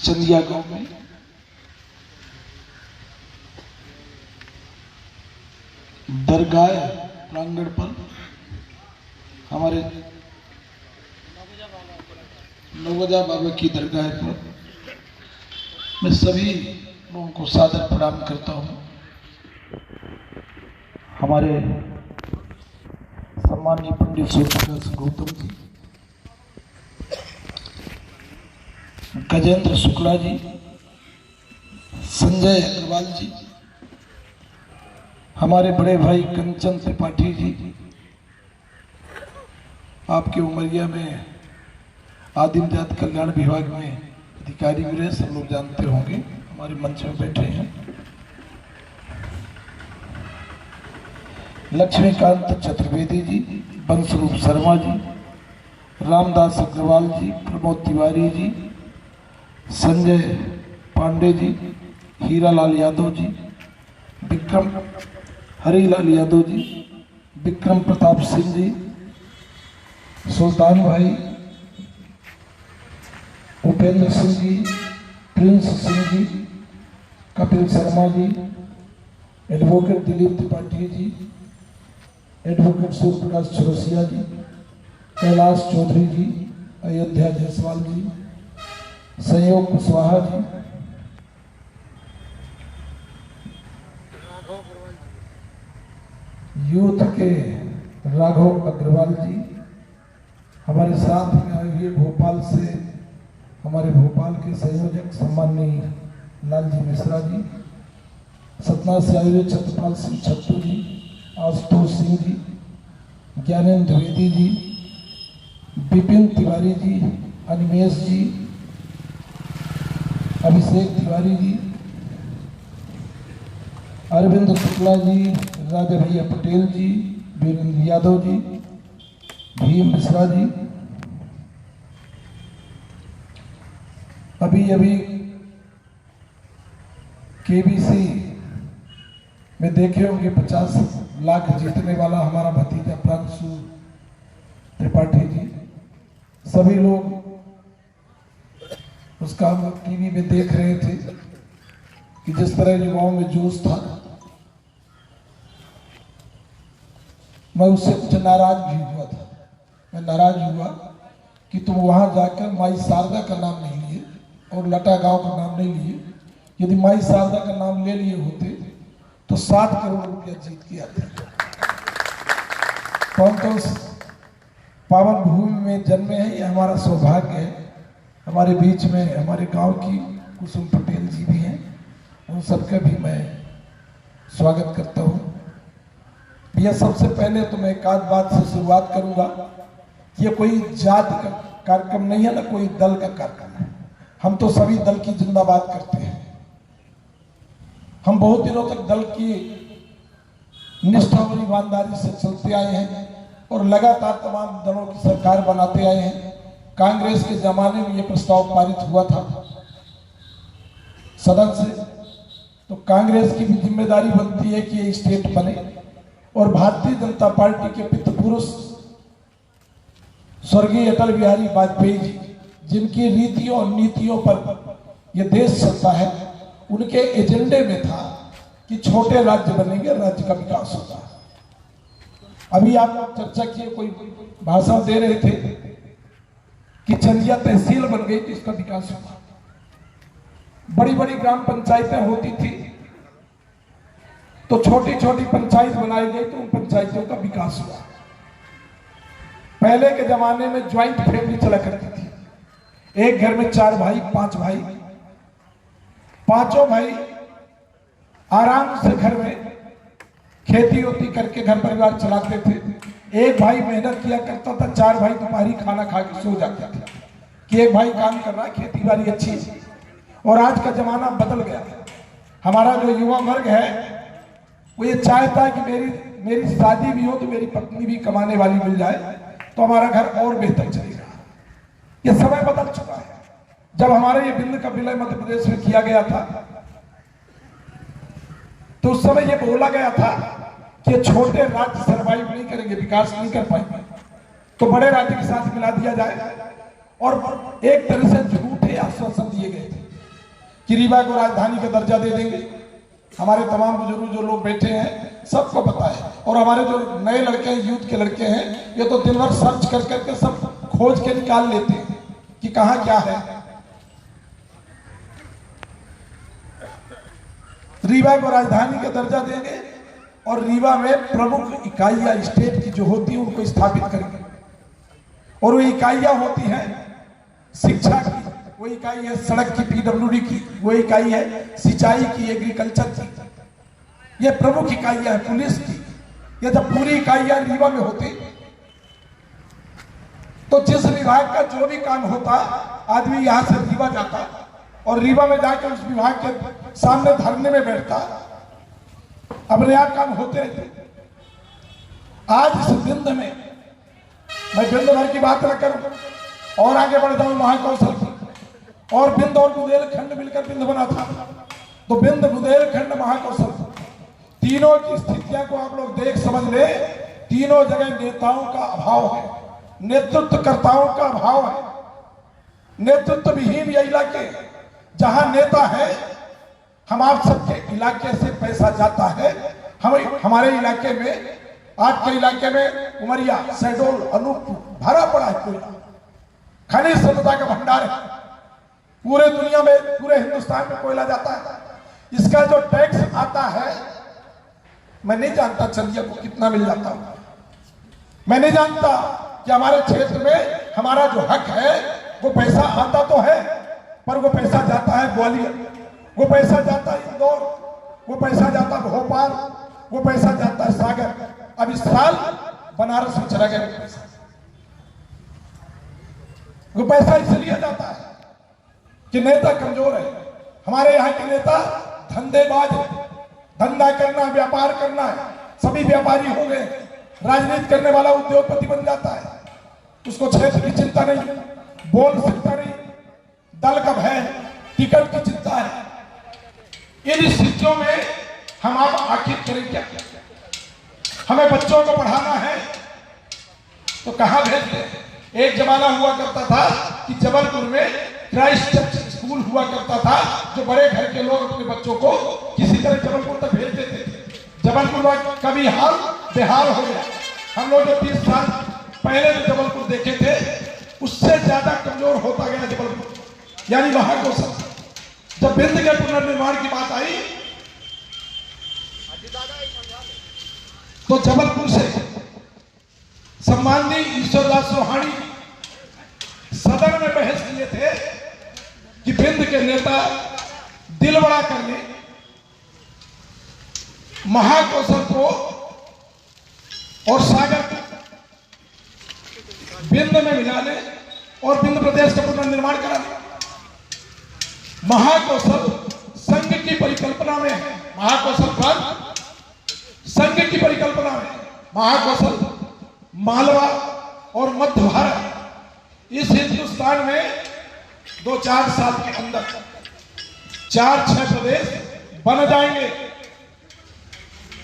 चंदिया गांव में दरगाह प्रांगण पर हमारे नवजा बाबा की दरगाह पर मैं सभी लोगों को सादर प्रणाम करता हूं। हमारे सम्मानीय पंडित सूर्यप्रकाश गौतम जी, गजेंद्र शुक्ला जी, संजय अग्रवाल जी, हमारे बड़े भाई कंचन त्रिपाठी जी, आपके उमरिया में आदिम जाति कल्याण विभाग में अधिकारी भी रहे, सब लोग जानते होंगे, हमारे मंच में बैठे हैं। लक्ष्मीकांत चतुर्वेदी जी, बंसरूप शर्मा जी, रामदास अग्रवाल जी, प्रमोद तिवारी जी, संजय पांडे जी, हीरालाल यादव जी, विक्रम हरीलाल यादव जी, विक्रम प्रताप सिंह जी, सुल्तान भाई, Upendra Singh ji, Prince Singh ji, Kapil Sharma ji, advocate Dilip Tripathi ji, advocate Suryaprakash Chaurasia जी, कैलाश चौधरी जी, अयोध्या जायसवाल जी, संयोग कुशवाहा जी, यूथ के राघव अग्रवाल जी, हमारे साथ में आए हुए भोपाल से हमारे भोपाल के संयोजक सम्माननीय लालजी मिश्रा जी, सतना से आए हुए छत्रपाल सिंह छत्तू जी, आशुतोष सिंह जी, ज्ञानेंद्र द्विवेदी जी, विपिन तिवारी जी, अनिमेश जी, अभिषेक तिवारी जी, अरविंद शुक्ला जी, राजा भैया पटेल जी, वीरेंद्र यादव जी, भीम मिश्रा जी, अभी केबीसी में देखे होंगे 50 लाख जीतने वाला हमारा भतीजा प्रांशु त्रिपाठी जी, सभी लोग उसका टीवी में देख रहे थे कि जिस तरह युवाओं में जोश था। मैं उससे कुछ नाराज भी हुआ था। मैं नाराज हुआ कि तुम वहां जाकर माई शारदा का नाम नहीं लिए और लटा गांव का नाम नहीं लिए। यदि माई शारदा का नाम ले लिए होते तो 60 करोड़ रुपया जीत के आते। तो हम तो उस पावन भूमि में जन्मे हैं, ये हमारा सौभाग्य है। हमारे बीच में हमारे गांव की कुसुम पटेल जी भी हैं, उन सबका भी मैं स्वागत करता हूं। यह सबसे पहले तो मैं एक आध बात से शुरुआत करूंगा। ये कोई जाति का कार्यक्रम नहीं है, ना कोई दल का कार्यक्रम है। हम तो सभी दल की जिंदाबाद करते हैं। हम बहुत दिनों तक दल की निष्ठा और ईमानदारी से चलते आए हैं और लगातार तमाम दलों की सरकार बनाते आए हैं। कांग्रेस के जमाने में यह प्रस्ताव पारित हुआ था सदन से, तो कांग्रेस की भी जिम्मेदारी बनती है कि ये स्टेट बने और भारतीय जनता पार्टी के पितृ पुरुष स्वर्गीय अटल बिहारी वाजपेयी जी, जिनकी रीतियों और नीतियों पर यह देश चलता है, उनके एजेंडे में था कि छोटे राज्य बनेंगे, राज्य का विकास होगा। अभी आप लोग चर्चा किए, कोई भाषण दे रहे थे कि चंदिया तहसील बन गई तो इसका विकास हुआ। बड़ी बड़ी ग्राम पंचायतें होती थी तो छोटी छोटी पंचायत बनाई गई तो उन पंचायतों का विकास हुआ। पहले के जमाने में ज्वाइंट फैमिली चला करती थी। एक घर में 4 भाई 5 भाई, पांचों भाई आराम से घर में खेती होती करके घर परिवार चलाते थे। एक भाई मेहनत किया करता था, 4 भाई दोपहरी खाना खा के सो जाते थे कि एक भाई काम कर रहा है, खेती बाड़ी अच्छी है। और आज का जमाना बदल गया। हमारा जो युवा वर्ग है वो ये चाहता है कि मेरी शादी भी हो तो मेरी पत्नी भी कमाने वाली मिल जाए तो हमारा घर और बेहतर चलेगा। ये समय बदल चुका है। जब हमारे ये बिल का विलय मध्य प्रदेश में किया गया था तो उस समय ये बोला गया था कि छोटे राज्य सर्वाइव नहीं करेंगे, विकास नहीं कर पाएंगे, तो बड़े राज्य के साथ मिला दिया जाए। और एक तरह से झूठे आश्वासन दिए गए थे कि रीवा को राजधानी का दर्जा दे देंगे। हमारे तमाम बुजुर्ग जो लोग बैठे हैं सबको पता है, और हमारे जो नए लड़के हैं, यूथ के लड़के हैं, ये तो दिन भर सर्च कर करके सब खोज के निकाल लेते हैं कि कहाँ क्या है। रीवा को राजधानी का दर्जा देंगे और रीवा में प्रमुख इकाइयां स्टेट की जो होती है उनको स्थापित करेंगे, और वो इकाइयां होती हैं शिक्षा की, वो इकाई है सड़क की पीडब्ल्यूडी की, वो इकाई है सिंचाई की, एग्रीकल्चर की, ये प्रमुख इकाइयां है पुलिस की। ये जब पूरी इकाइयां रीवा में होती तो जिस विभाग का जो भी काम होता आदमी यहां से रीवा जाता और रीवा में जाकर उस विभाग के सामने धरने में बैठता, अपने आप काम होते रहते। आज इस बिंद में मैं बिंद भर की बात न करूं और आगे बढ़ जाऊं महाकौशल की, और बिंद और बुंदेलखंड मिलकर बिंद बना था, तो बिंद बुंदेलखंड महाकौशल तीनों की स्थितियां को आप लोग देख समझ ले। तीनों जगह नेताओं का अभाव है, नेतृत्वकर्ताओं का अभाव है, नेतृत्व विहीन ये इलाके। जहां नेता है, हम आप सबके इलाके से पैसा जाता है, हमारे इलाके में, आपके इलाके में उमरिया, शहडोल, अनूपपुर भरा पड़ा है कोयला, खनिज संपदा का भंडार है। पूरे दुनिया में, पूरे हिंदुस्तान में कोयला जाता है। इसका जो टैक्स आता है, मैं नहीं जानता चंदिया को कितना मिल जाता है, मैं नहीं जानता कि हमारे क्षेत्र में हमारा जो हक है वो पैसा आता तो है, पर वो पैसा जाता है ग्वालियर, वो पैसा जाता है इंदौर, वो पैसा जाता है भोपाल, वो पैसा जाता है सागर। अब इस साल बनारस में चला गया वो पैसा इसलिए जाता है कि नेता कमजोर है। हमारे यहाँ के नेता धंधेबाज है, धंधा करना, व्यापार करना है, सभी व्यापारी हो गए। राजनीति करने वाला उद्योगपति बन जाता है, उसको क्षेत्र की चिंता नहीं, बोल सकता नहीं, दल का भय, टिकट की चिंता है। इन स्थितियों में हम आप आखिर करें क्या? हमें बच्चों को पढ़ाना है तो कहां भेजते? एक जमाना हुआ करता था कि जबलपुर में क्राइस्ट चर्च स्कूल हुआ करता था, जो बड़े घर के लोग अपने बच्चों को किसी तरह जबलपुर तक भेज देते थे। जबलपुर का भी हाल बेहाल हो गया। हम लोग जो 30 साल पहले जो जबलपुर देखे थे उससे ज्यादा कमजोर होता गया जबलपुर, यानी महाकौशल। जब बिंद के पुनर्निर्माण की बात आई तो जबलपुर से सम्माननीय ईश्वरदास चौहानी सदन में बहस किए थे कि बिंद के नेता दिल बड़ा करने, महाकौशल को और सागर को बिंद में मिलाने और बिंद प्रदेश का पुनर्निर्माण कराने। महाकौशल संघ की परिकल्पना में है, महाकौशल प्रांत संघ की परिकल्पना में। महाकौशल मालवा और मध्य भारत, इस हिंदुस्तान में 2-4 साल के अंदर 4-6 प्रदेश बन जाएंगे।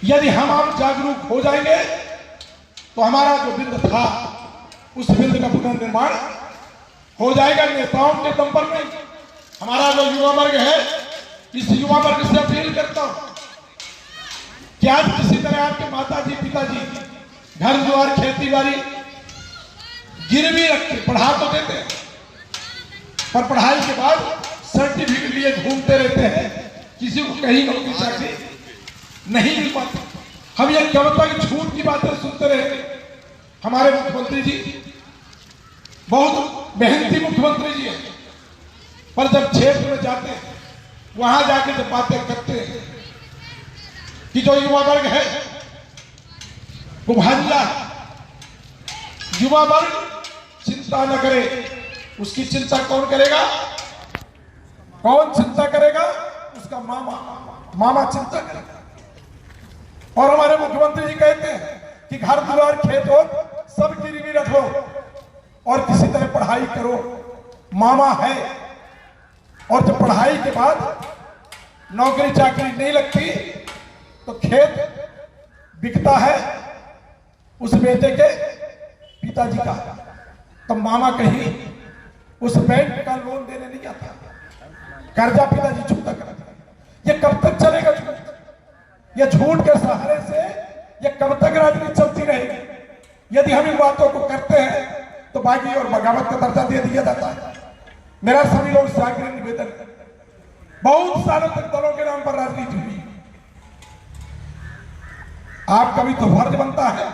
यदि हम आप जागरूक हो जाएंगे तो हमारा जो बिंद था उस बिंद का पुनर्निर्माण हो जाएगा, नेताओं के दम पर नहीं। हमारा जो युवा वर्ग है, इस युवा वर्ग से अपील करता हूं कि आज किसी तरह आपके माताजी पिताजी घर द्वार खेती बाड़ी गिरवी रख के पढ़ा तो देते हैं, पर पढ़ाई के बाद सर्टिफिकेट लिए घूमते रहते हैं, किसी को कहीं नौकरी चाकरी नहीं मिल पाती। हम ये कब तक झूठ की बातें सुनते रहते? हमारे मुख्यमंत्री जी बहुत मेहनती मुख्यमंत्री जी हैं, पर जब क्षेत्र में जाते हैं, वहां जाके जब बातें करते हैं कि जो युवा वर्ग है वो भांजा है, युवा वर्ग चिंता न करे, उसकी चिंता कौन करेगा? कौन चिंता करेगा? उसका मामा चिंता करेगा। और हमारे मुख्यमंत्री जी कहते हैं कि घर द्वार खेत हो सब गिरवी रखो और किसी तरह पढ़ाई करो, मामा है। और जब पढ़ाई के बाद नौकरी चाकरी नहीं लगती तो खेत बिकता है उस बेटे के पिताजी का, तब मामा कहीं उस बैंक का लोन देने नहीं आता। कर्जा पिताजी चुकता कराते। ये कब तक चलेगा झूठ? ये झूठ के सहारे से ये कब तक राजनीति चलती रहेगी? यदि हम इन बातों को करते हैं तो बागी और बगावत का दर्जा दे दिया जाता है। मेरा सभी लोग से आग्रह निवेदन है, बहुत सालों तक दलों के नाम पर राजनीति हुई। आपका भी तो फर्ज बनता है,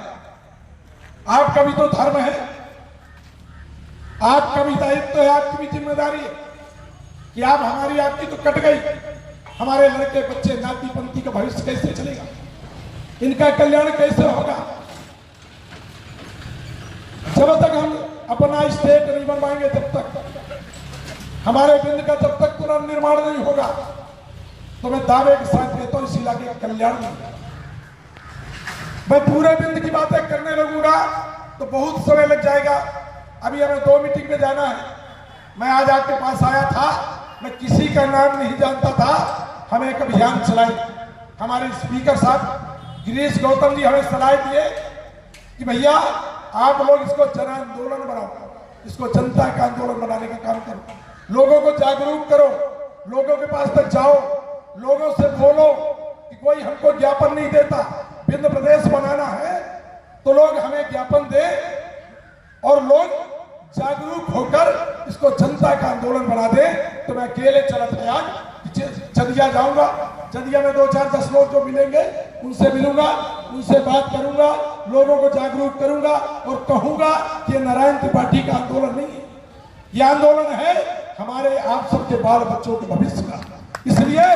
आपका भी तो धर्म है, आपका भी दायित्व है, आपकी भी जिम्मेदारी है कि आप हमारी आपकी तो कट गई, हमारे लड़के बच्चे नाती पंथी का भविष्य कैसे चलेगा, इनका कल्याण कैसे होगा? जब तक हम अपना स्टेट नहीं बनवाएंगे, तब तक हमारे बिंद का जब तक पुनर्निर्माण नहीं होगा, तो मैं दावे के साथ कहता हूं इस इलाके का कल्याण नहीं होगा। मैं पूरे बिंद की बातें करने लगूंगा तो बहुत समय लग जाएगा। अभी हमें 2 मीटिंग में जाना है। मैं आज आपके पास आया था, मैं किसी का नाम नहीं जानता था। हम एक अभियान चलाए, हमारे स्पीकर साहब गिरीश गौतम जी हमें सलाह दिए कि भैया आप लोग इसको जन आंदोलन बनाओ, इसको जनता का आंदोलन बनाने का काम करो, लोगों को जागरूक करो, लोगों के पास तक जाओ, लोगों से बोलो कि कोई हमको ज्ञापन नहीं देता, बिंद प्रदेश बनाना है तो लोग हमें ज्ञापन दे और लोग जागरूक होकर इसको जनता का आंदोलन बना दे। तो मैं अकेले चला था आज चदिया जाऊंगा, चदिया में 2-4-10 लोग जो मिलेंगे उनसे मिलूंगा, उनसे बात करूंगा, लोगों को जागरूक करूंगा और कहूंगा कि ये नारायण त्रिपाठी का आंदोलन नहीं है, ये आंदोलन है हमारे आप सबके बाल बच्चों के भविष्य का। इसलिए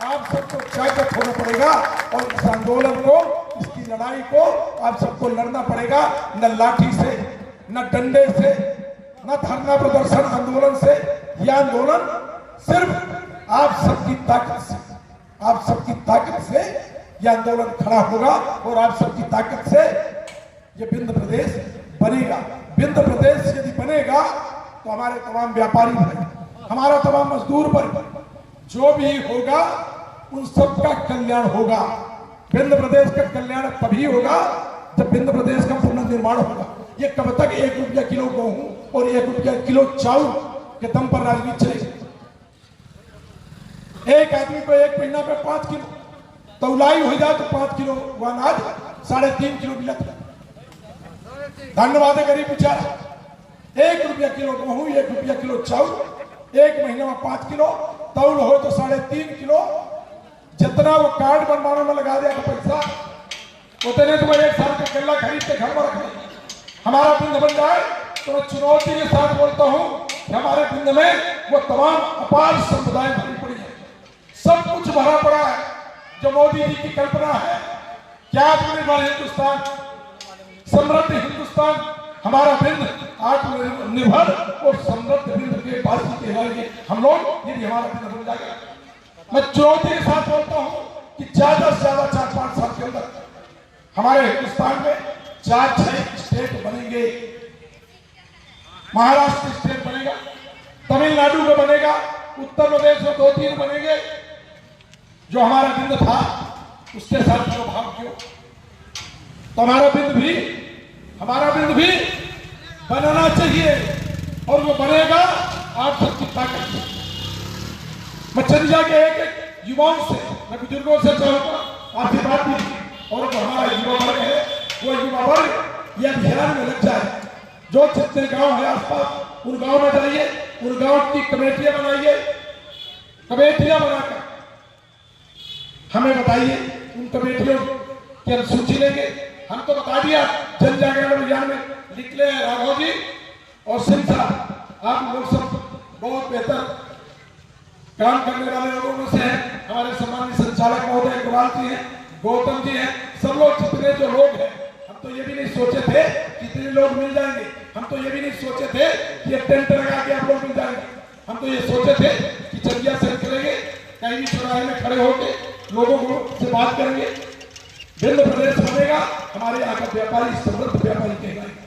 आप सबको जागृत होना पड़ेगा और इस आंदोलन को, इसकी लड़ाई को आप सबको लड़ना पड़ेगा, न लाठी से, न डंडे से, न धरना प्रदर्शन आंदोलन से। यह आंदोलन सिर्फ आप सबकी ताकत से, आप सबकी ताकत से यह आंदोलन खड़ा होगा और आप सबकी ताकत से यह बिंद प्रदेश बनेगा। बिंद प्रदेश यदि बनेगा तो हमारे तमाम व्यापारी भाई, हमारा तमाम मजदूर वर्ग, जो भी होगा उन सबका कल्याण होगा। बिंद प्रदेश का कल्याण तभी होगा जब बिंद प्रदेश का पुनर्निर्माण होगा। ये कब तक 1 रुपया किलो गेहूं और 1 रुपया किलो चावल के दम पर राजनीति चलेगी? एक आदमी को 1 महीना पे 5 किलो तौलाई हो जाए तो 5 किलो वो अनाज 3.5 किलो मिला था। धन्यवाद है गरीब बेचारा। 1 रुपया किलो गेहूं, 1 रुपया किलो चावल, 1 महीने में 5 किलो तौल हो तो 3.5 किलो। जितना वो कार्ड बनवाने में लगा दिया पैसा, उतने तो 1 साल का केला खरीद के घर में रख लेंगे। हमारा बिंद बन जाए तो मैं चुनौती के साथ बोलता हूं कि हमारे बिंद में वो तमाम अपार संपदाएं भरी पड़ी है, सब कुछ भरा पड़ा है जो मोदी जी की कल्पना है। क्या आत्मनिर्भर हिंदुस्तान, समृद्ध हिंदुस्तान, हमारा बिंद आत्मनिर्भर और समृद्ध बिंद के वासी कहलाएंगे हम लोग यदि हमारा बिंद बन जाएगा। मैं चुनौती के साथ बोलता हूं कि ज्यादा से ज्यादा 4-5 साल के अंदर हमारे हिंदुस्तान में 4-6 स्टेट बनेंगे। महाराष्ट्र स्टेट बनेगा, तमिलनाडु में बनेगा, उत्तर प्रदेश में 2-3 बनेंगे। जो हमारा बिंद था उसके साथ प्रभाव क्यों? तो हमारा बिंद भी बनाना चाहिए और वो बनेगा आप सबकी ताकत से। मैं चंदिया के एक युवाओं से, मैं बुजुर्गों से चाहूंगा आपकी बात भी, और जो हमारा युवा वर्ग है वो युवा वर्ग यह अभियान में लग जाए। जो जितने गांव है आसपास उन गांव में जाइए, उन गांव की कमेटियां बनाइए, कमेटियां बनाकर हमें बताइए, उन कमेटियों की अनुसूची लेंगे। हम तो बता दिया जन जागरण अभियान में निकले हैं राघव जी और सिंह साहब, आप लोग सब बहुत बेहतर काम करने वाले लोगों में से हैं। हमारे सम्मानित संचालक महोदय इकबाल जी हैं, गौतम जी हैं, सब लोग जितने जो लोग हैं, हम तो ये भी नहीं सोचे थे कितने लोग मिल जाएंगे, हम तो ये भी नहीं सोचे थे कि ये टेंट लगा के आप लोग मिल जाएंगे। हम तो ये सोचे थे कि चंदिया से निकलेंगे, कहीं भी चौराहे में खड़े होकर लोगों को से बात करेंगे। बिंद प्रदेश बनेगा, हमारे यहाँ का व्यापारी समृद्ध व्यापारी कहलाएगा।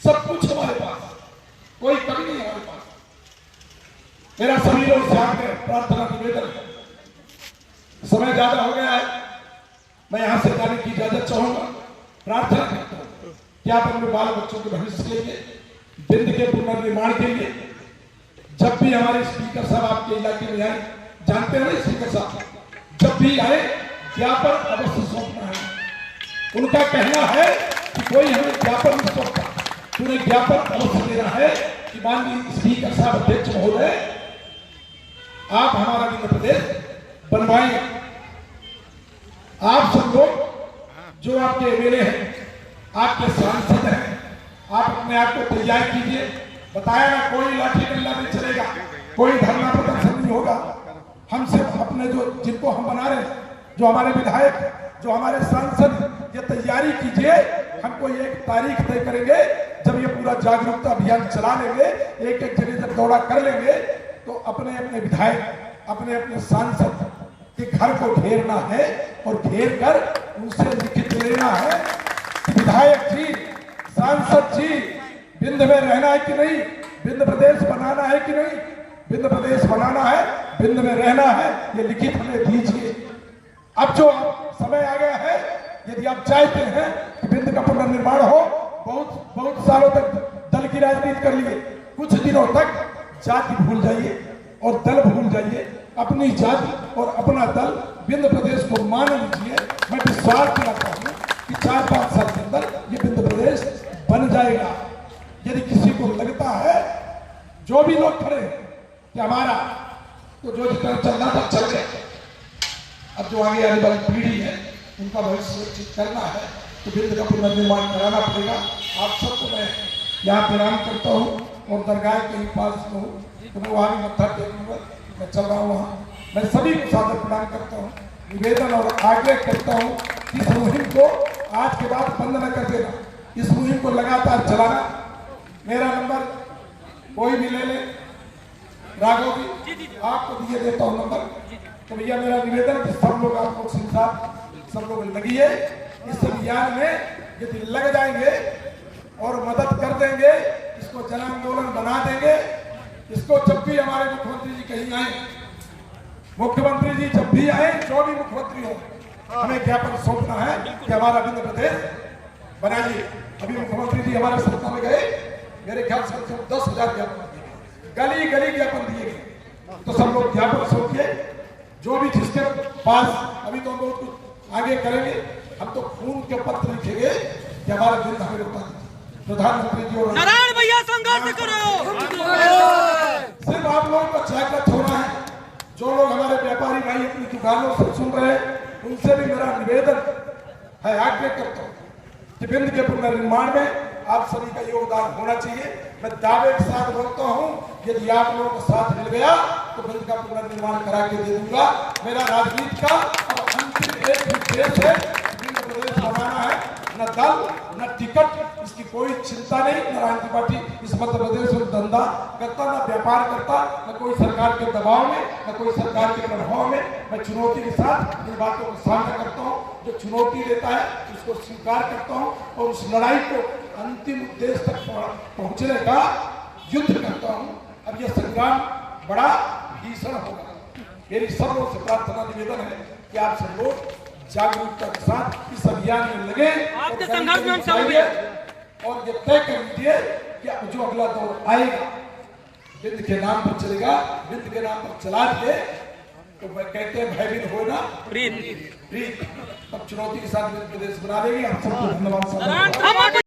सब कुछ हमारे पास, कोई कमी नहीं हमारे पास। मेरा सभी लोग से आकर प्रार्थना निवेदन है, समय ज्यादा हो गया है, मैं यहां से जाने की इजाजत चाहूंगा। प्रार्थना करता हूं कि आप अपने बाल बच्चों के भविष्य के लिए, बिंद के पुनर्निर्माण के लिए, जब भी हमारे स्पीकर साहब आपके इलाके में आए, जानते हैं ना स्पीकर साहब, जब भी आए ज्ञापन अवश्य सौंपना है। उनका कहना है कि कोई हमें ज्ञापन नहीं सौंपता, तुम्हें ज्ञापन अवश्य देना है कि माननीय स्पीकर साहब, अध्यक्ष महोदय, आप हमारा विंध्य प्रदेश बनवाएंगे। आप सब लोग जो आपके एमएलए हैं, आपके सांसद हैं, आप अपने आप को तैयार कीजिए। बताया ना, कोई लाठी डंडा नहीं चलेगा, कोई धरना प्रदर्शन नहीं होगा। हम सिर्फ अपने जो जिनको हम बना रहे हैं, जो हमारे विधायक, जो हमारे सांसद, ये तैयारी कीजिए। हम कोई एक तारीख तय करेंगे, जब ये पूरा जागरूकता अभियान चला लेंगे, एक एक जगह जब दौरा कर लेंगे, तो अपने अपने विधायक, अपने अपने सांसद के घर को घेरना है और घेर कर उनसे लिखित लेना है कि विधायक जी, सांसद जी, विंध्य में रहना है कि नहीं, विंध्य प्रदेश बनाना है कि नहीं, विंध्य प्रदेश बनाना है, विंध्य में रहना है, ये लिखित हमें दीजिए। अब जो समय आ गया है, यदि आप चाहते हैं कि विंध्य का पुनर्निर्माण हो, बहुत सालों तक दल की राजनीति कर लिए, कुछ दिनों तक जाति भूल जाइए और दल भूल जाइए, अपनी जाति और अपना दल विंध्य प्रदेश को मान लीजिए। मैं विश्वास दिलाता हूँ कि 4-5 साल के अंदर ये विंध्य प्रदेश बन जाएगा। यदि किसी को लगता है, जो भी लोग खड़े कि हमारा तो जो जितना चलना था चल गया, अब जो आगे आने वाली पीढ़ी है उनका भविष्य सुरक्षित करना है, तो विंध्य का पुनर्निर्माण कराना पड़ेगा। आप सबको मैं यहाँ प्रणाम करता हूँ और दरगाह के पास में हूँ, तो मैं वहाँ भी मत्था टेकूंगा, मैं चल रहा हूँ वहाँ। मैं सभी को सादर प्रणाम करता हूँ, निवेदन और आग्रह करता हूँ कि इस मुहिम को आज के बाद बंद न कर देना, इस मुहिम को लगातार चलाना। मेरा नंबर कोई भी ले ले, राघव जी आपको दिए देता हूँ नंबर। तो भैया मेरा निवेदन कि सब लोग, आप लोग सब लोग लगिए इस अभियान में। यदि लग जाएंगे और मदद कर देंगे, इसको जन आंदोलन बना देंगे। इसको जब भी हमारे मुख्यमंत्री जी कहीं आए, मुख्यमंत्री जी जब भी आए, जो भी मुख्यमंत्री हो, हमें ज्ञापन सौंपना है कि हमारा विंध्य प्रदेश बनाइए। अभी मुख्यमंत्री जी हमारे सत्ता में गए, मेरे ख्याल से 10,000 ज्ञापन दिए, गली गली ज्ञापन दिए गए। तो सब लोग ज्ञापन सौंपिए, जो भी जिसके पास। अभी तो हम लोग कुछ आगे करेंगे, हम तो खून के पत्र लिखेंगे कि हमारा विंध्य हमें रोका दीजिए। प्रधानमंत्री जी और नारायण भैया संघर्ष करो। सिर्फ आप लोगों को जागृत होना है। जो लोग हमारे व्यापारी भाई अपनी दुकानों से सुन रहे हैं, उनसे भी मेरा निवेदन है, आग्रह करता हूँ कि विंध्य के पुनर्निर्माण में आप सभी का योगदान होना चाहिए। मैं दावे के साथ बोलता हूँ, यदि आप लोगों का साथ मिल गया तो विंध्य का पुनर्निर्माण करा के दे दूंगा। मेरा राजनीति का और अंतिम एक उद्देश्य है, विंध्य प्रदेश बनाना है। न दल न टिकट, इसकी कोई चिंता नहीं। न राजनीतिक पार्टी इस मध्य प्रदेश में धंधा करता, न व्यापार करता, न कोई सरकार के दबाव में, न कोई सरकार के प्रभाव में। मैं चुनौती के साथ इन बातों का सामना करता हूँ। जो चुनौती देता है उसको स्वीकार करता हूँ और उस लड़ाई को अंतिम उद्देश्य तक पहुंचने का युद्ध करता हूँ। अब यह संग्राम बड़ा भीषण होगा। मेरी सब लोगों से प्रार्थना निवेदन है कि आप सब लोग जागरूकता के साथ इस अभियान में लगे। आपके संघर्ष में हम सब और ये तय कर लीजिए कि जो अगला दौर आएगा विंध्य के नाम पर चलेगा, विंध्य के नाम पर चला दिए तो कहते हैं भयभीत हो ना प्रीत। तब चुनौती के साथ विंध्य प्रदेश बना देंगे। हम सबको धन्यवाद।